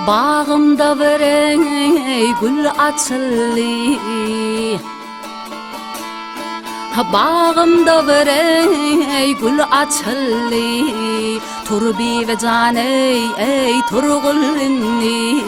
Bağımda verey gül açıldı, bağımda verey gül açıldı. Turbi ve caney ey turgulini.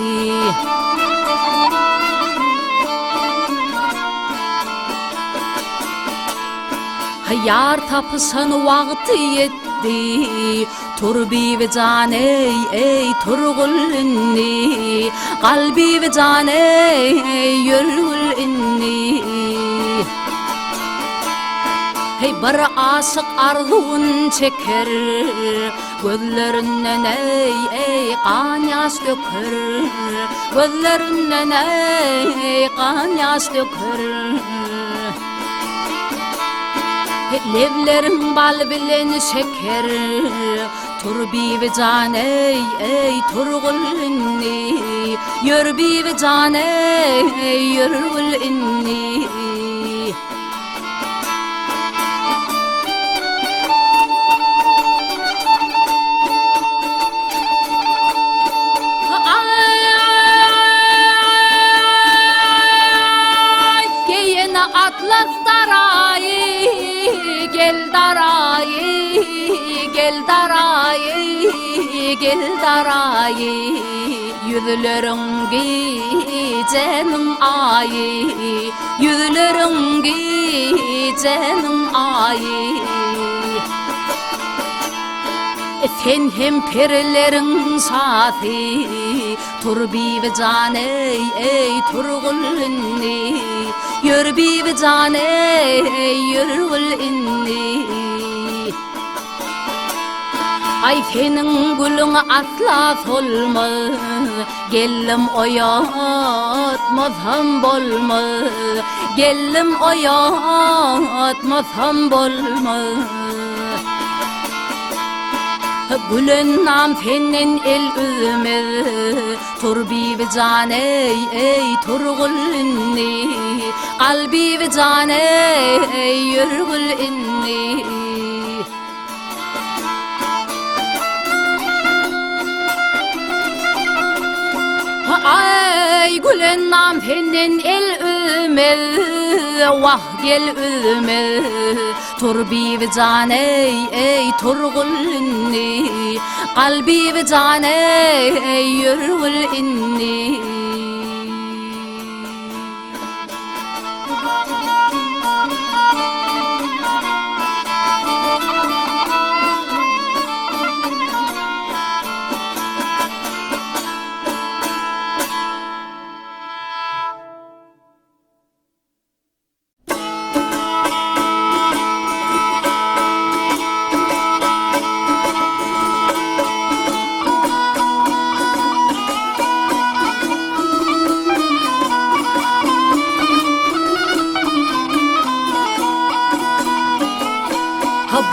Yar tapısan vakti yetti, turbi ve caney ey turgulini. Kalbi ve caney yürgülini. Hey bir aşık arzun çeker, gözlerinden ey kan yaş döker. Gözlerinden ey kan yaş döker. Levlerim bal bilen şeker, turbi ve caney ey turgulini. Yürbi ve caney yürgülini. Atlas darayı, gel darayı, gel darayı, gel darayı. Yüzlerin gecenin ayı, yüzlerin gecenin ayı. Sen hem perilerin saati, turbi ve caney ey turgulini. Yürbi ve caney yürgülini. Ay senin gülün asla solma, gellim oyatmasam bolma. Gellim oyatmasam bolma. Gülün nam senin el üzme, turbi ve caney ey turgulini. Kalbi ve caney yürgülini. Ay gülün nam senin el üzme, vah gel üzme. Turbi ve caney ey turgulini. Kalbi ve caney yürgülini.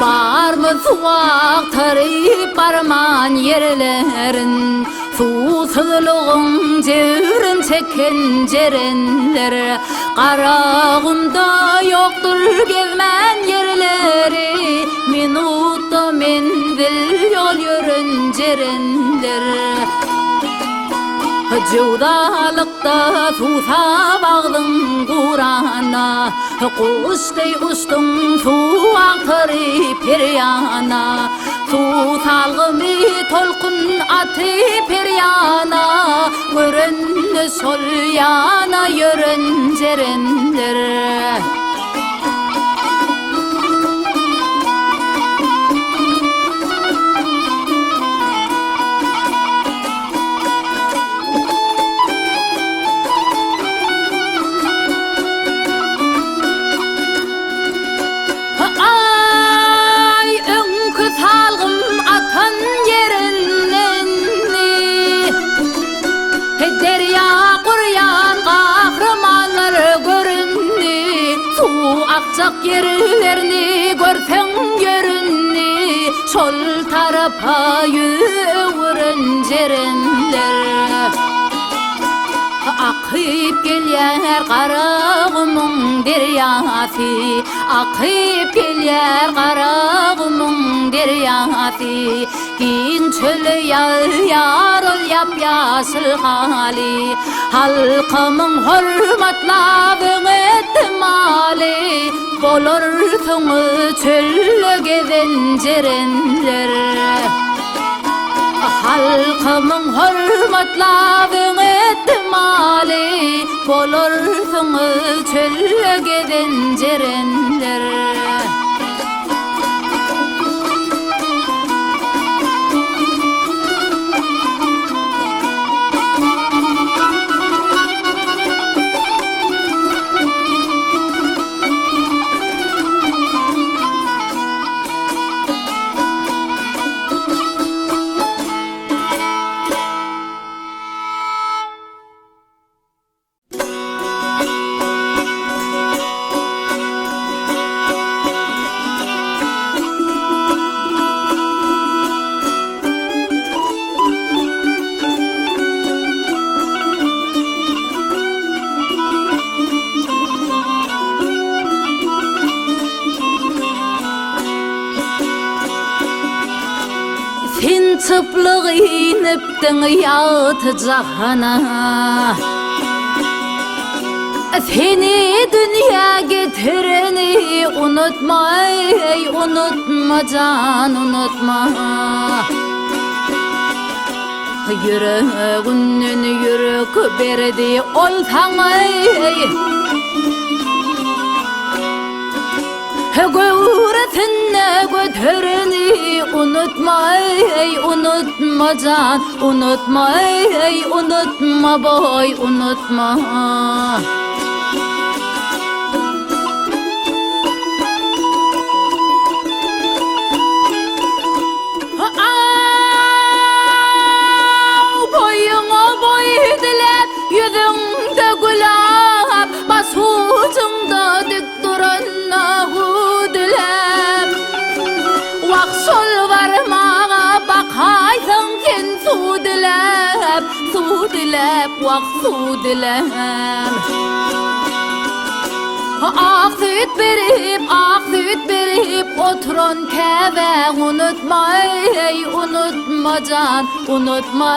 Var mı suak tarih parman yerlerin, susuzluğun cevrin çeken cerenler. Karağında yoktur gezmen yerleri, minutta menzil yol yürün cerenler. Cevdalıkta susa bağlın Kur'an'a, kuştay uçtum su aktarı peryana. Su salgımı tolkun atı peryana, görün sol yana yürün cerenler. Akçak yerlerini görsen görünni, sol tarafa yürün cerenler. Akıp gelir karağımın deryası, akıp gelir karağımın deryası. Kin çölü yarıl yapyasıl hali, halkımın hürmetlabın etmali. Bolursun çöllü gezen cerenler, halkımın hürmetlabın etmali. Bolursun çöllü gezen cerenler. Sen çıplıq iniptin yatacağına, seni dünya getireni unutma, ey unutma can unutma. Yüreğinin yürek berdi olsan ey, göğretine götüreni unutma, ey unutma can unutma, ey unutma boy unutma. Boyuna boy dilep yüzünde gülap, basucunda dik duran sol varmağa bakaysın sen su dilep, vak su dilep. Ak süt verip oturun keve unutma, ey unutma can unutma,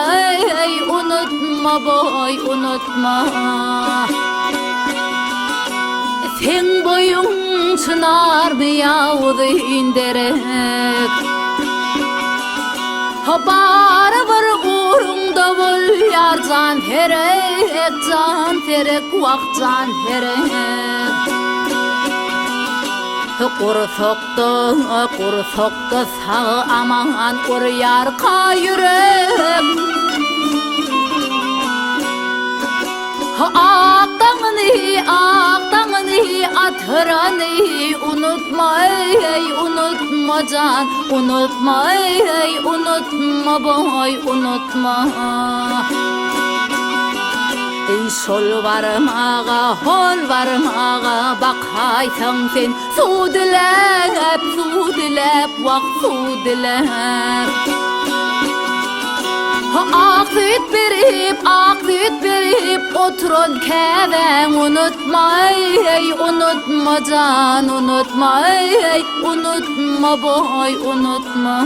ey unutma boy unutma. Sen boyun çınar mı yağdı inderek, bar var uğrunda bol yar can terek, vak can terek. Kursokta sağ aman kur yar kayırek. Aktağını atırani unutma, ey unutma can unutma, ey unutma boy unutma. Ey sol varmağa hol varmağa bakaysın sen su dilep vak su dilep. Ak süt verip oturun keve unutma, ey unutma can unutma, ey unutma boy unutma.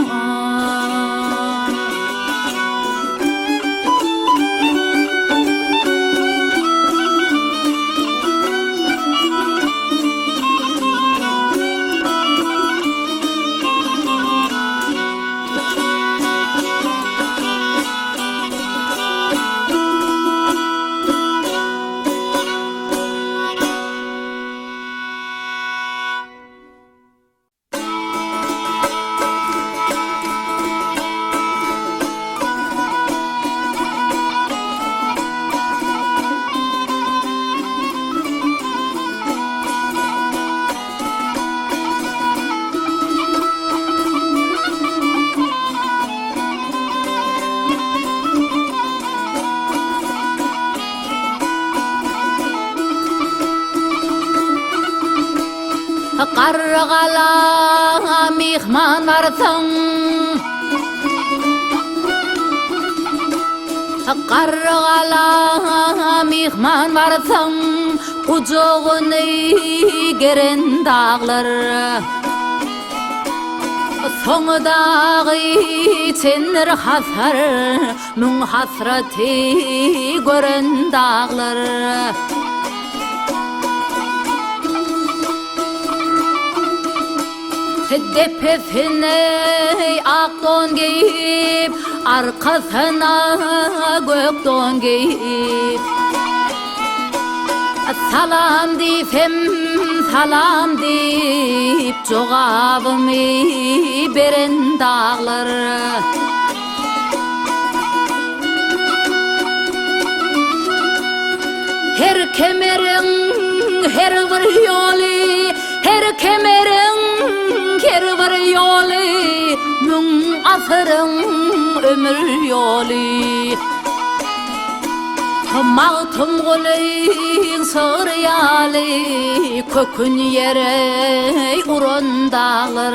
Qargala mihman varsın, Qargala mihman barsan Kucağını geren dağlar Soňdagy çenler hasar Müň hasraty gören dağlar Depesine ak don giyip Arkasına gök don giyip Salam deyip salam deyip Cogabımı beren dağlar Her kemerin her bir yolu Her kemerin her bir yolu Müň asırın ömür yolu Mağtum gülüň sığıryaly Kökün yere uran dağlar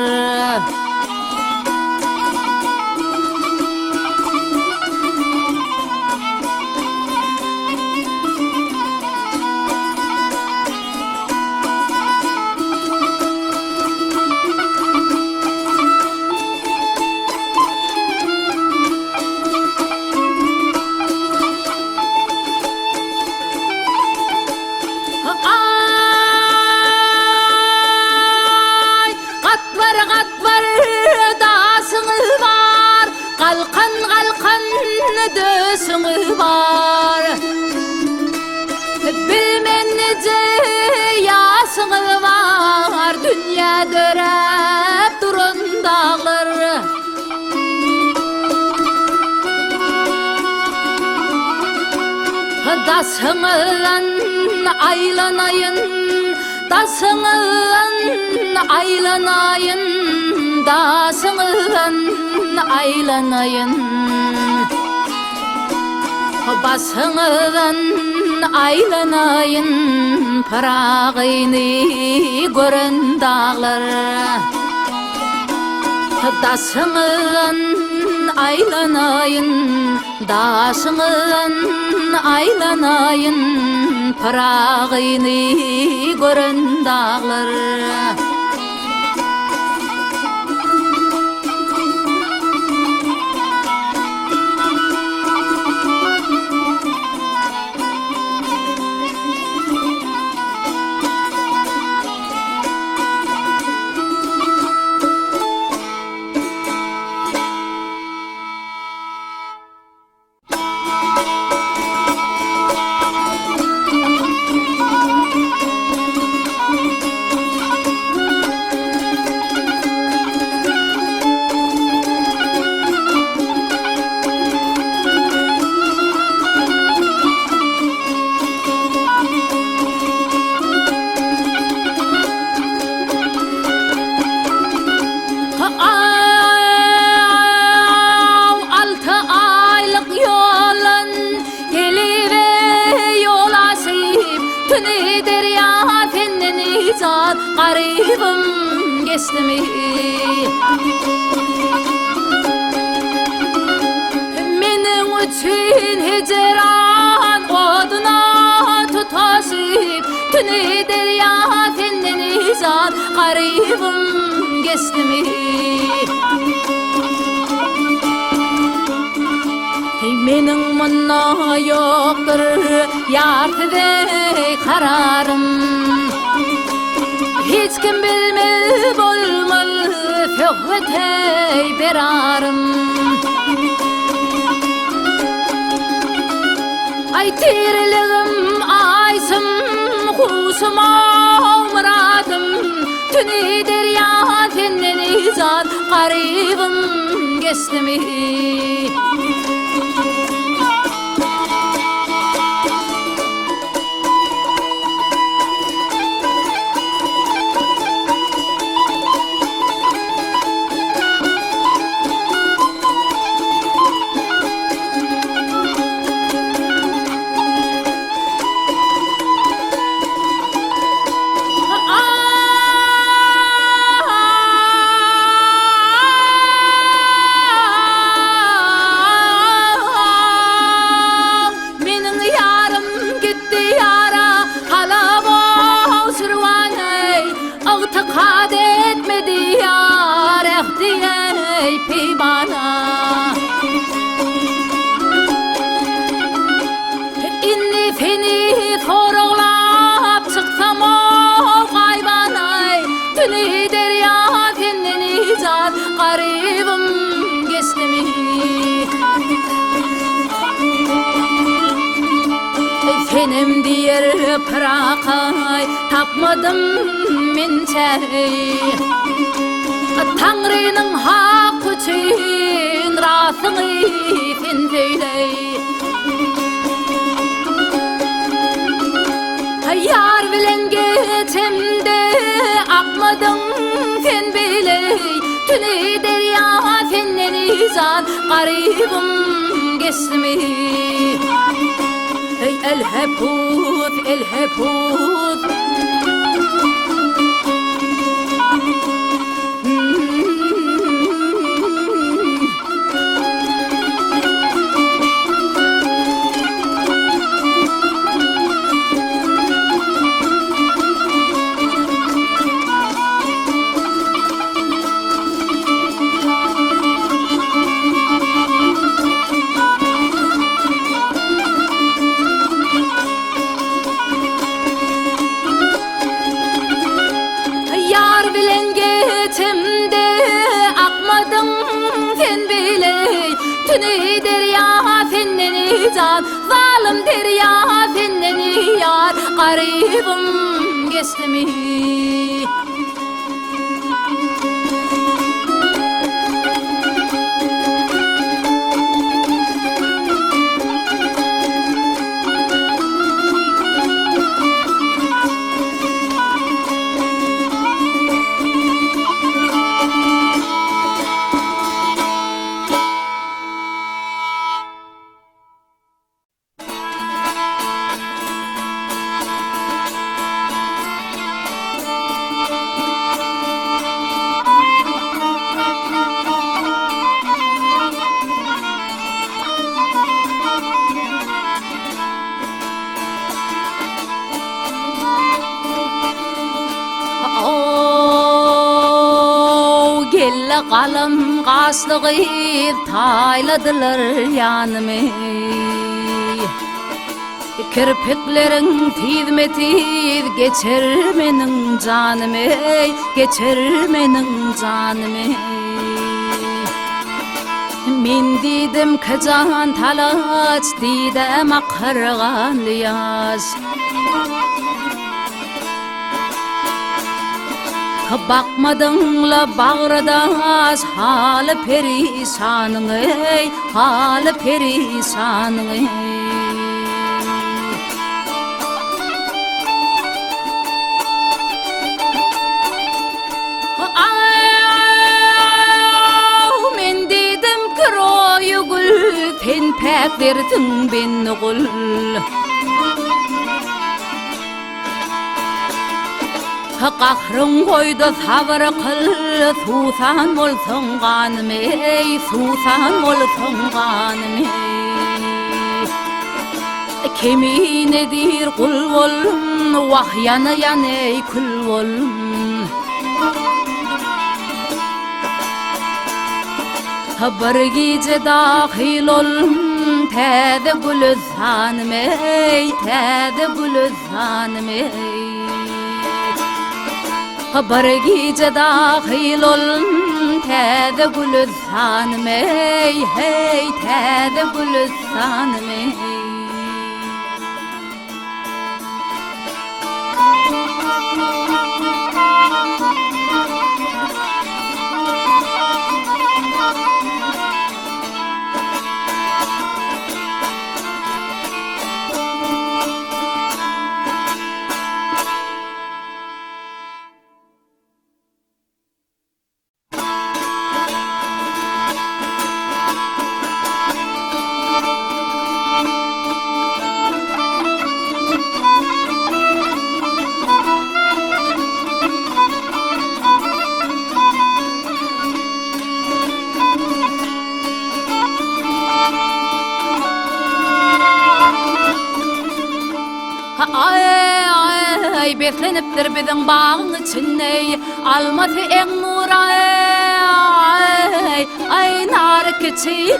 Dösüňi bar Bilmen nece ýasyňy bar Dünýä dörep duran dağlar Dasyňyň aýlanaýyn Dasyňyň aýlanaýyn Dasyňyň aýlanaýyn Basyňyň aýlanaýyn Paragyny gören dağlar Dasyňyň aýlanaýyn Dasyňyň aýlanaýyn Paragyny gören dağlar Garibim geçdimi Meniň üçün hicran oduna tutaşyp Tüni derya senden izan garibim geçdimi Meniň munna ýokdur ýartyde kararym Hiç kim bilmez bolmal Föhvetey berarım Ay tirligim aysım Husum muradım Tüni derya senden izan garibim geçdimi bakay tapmadım men çey Tanrı'nın hakkı için rasını sen söyle Yar bilen geçemde akmadın sen bile Tüne derya senden izan garibim geçmi Ey el heput Tüne derya senden izan Zalim derya senden yar Garibim geçti mi Kalım kaslığı tayladılar yanıma Kirpiklerin tizmetiz geçer menin canımı Geçer menin canımı Men dedim kacan talaç dedim akırgan yaz Bakmadınla bağrıdas halı perisanın ey halı perisanın ey Men dedim kiroyu gül ten pek verdin beni gül Qahrın koydu sabır kıl Susan bolsun kanım ey Susan bolsun kanım ey Kemin edir kul bolun Vahyanı yan ey kul bolun Bir gece dahil olun Tede gülüzhanım ey Tede gülüzhanım ey Bir gece dahil olun Tede gülüzhanım ey Hey tede gülüzhanım ey Beslenipdir bizim bağın içinde alması en nuray ay nar keçi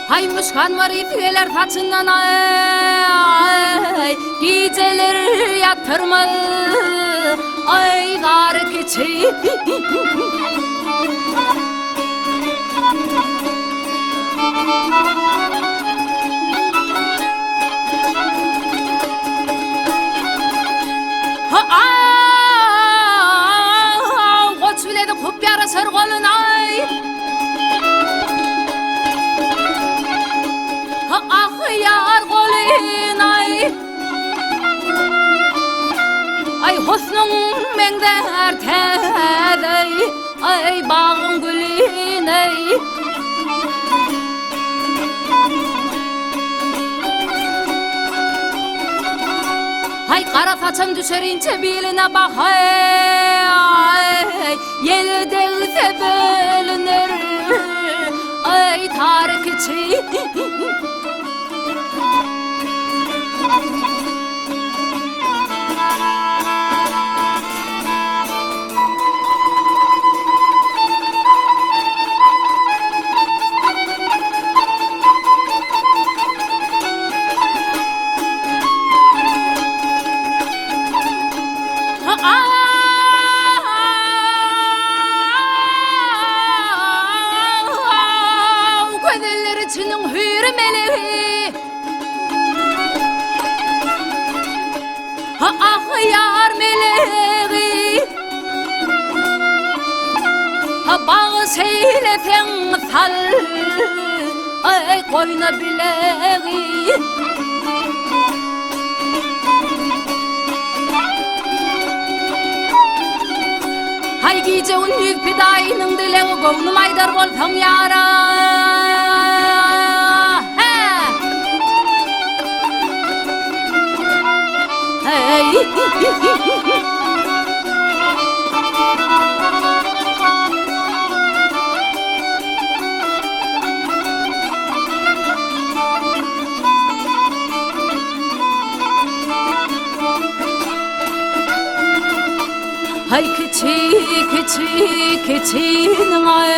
Hay muşkan var ipgeler saçından ay geceler yatırma ay nar keçi hosnun mengder tedey ay bağın gülüney hay kara saçın düşerince biline bak ay yelde bölünür ay tarikçi Gözlerinin hürmeli ah yar meleği bağı seyleten sal ay koyna bileği hay gece un yük pidayının dileği govnum aydar bolsam yara hay küçük küçük küçüğün ay